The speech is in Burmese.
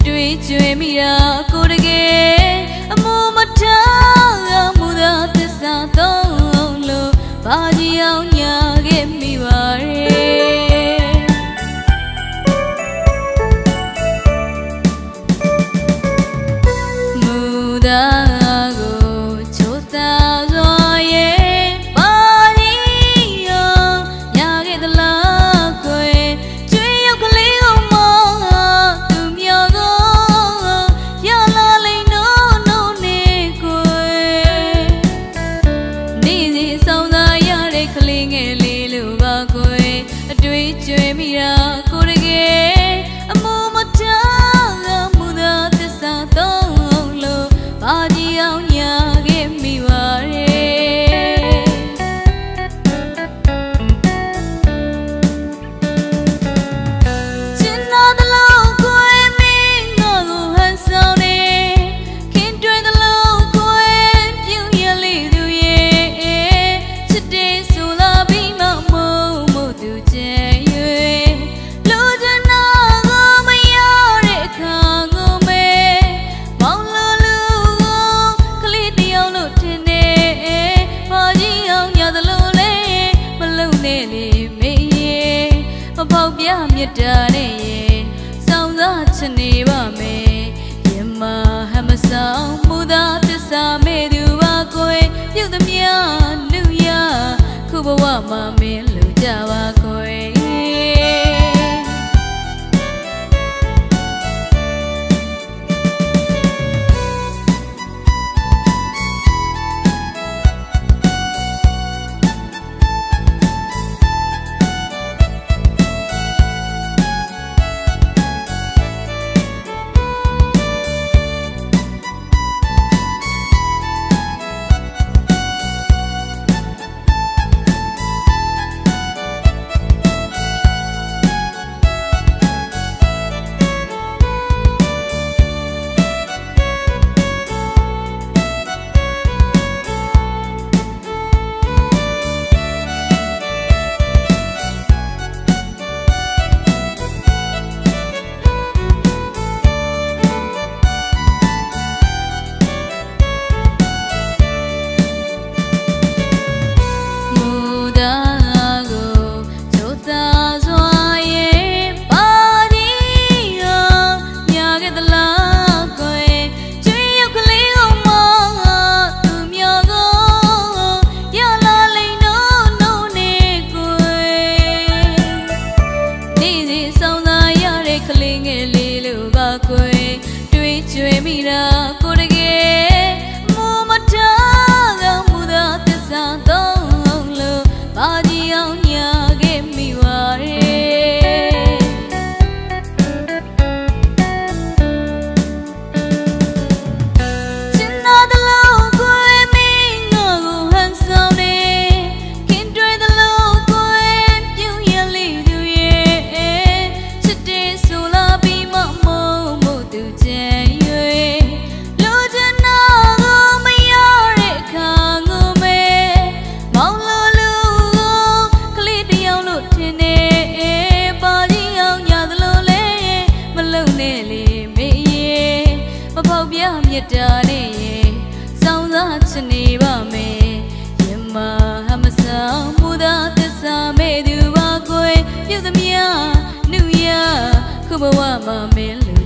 တွေ့ကြွေမိတာကိုတကယ်အမှုမထားမှုသာသစ္စာသုံးလို့ဘာကြီးအောင်ညာခဲ့မိပါရဲ့မူသာကျွေးမိတာကိုတကယ်အမှုမထားမှုသာသစ္စာသုံးလို့ဘာကြီးအောင်ညာခဲ့မိပါရဲ့ချင်နာသလုံးကိုယ်မင်းငါကိုဟန်ဆောင်နေခင်တွေ့သလုံးကိုယ်ပြုံးရလေးသူရဲ့ချစ်တဲ့ဆိုလာပြီးမှမို့သူချင်ပေါက်ပြမြတ်တာနဲ့စောင်းစားချင်နေပါမယ်ယမဟမဆောင်မူသာသစ္စာမဲ့သူပါကိုယ်ပြုသမျှလူရခုဘဝမှာမင်းလူကြပါကိုယ်တွေ့ကြွေမိတာကိုတကယ်မူမထားမှုသာသစ္စာသုံးလို့ဘာကြီးအောင်ညာခဲ့မိပါရဲ့ချင်နာသလုံးကိုယ်မင်းငါကိုဟန်ဆောင်နေခင်တွေ့သလုံးကိုယ်ပြုံးရလေးသူရဲ့ချစ်တဲ့ဆိုလာပြီးမှမို့သူချင်မြတ်တာနဲ့စောင်းစားချင်နေပါမယ်ယမဟမဆောင်မူသာသစ္စာမဲ့သူပါကိုယ်ပြုသမျှနှူရခုဘဝမှာမင်းလူ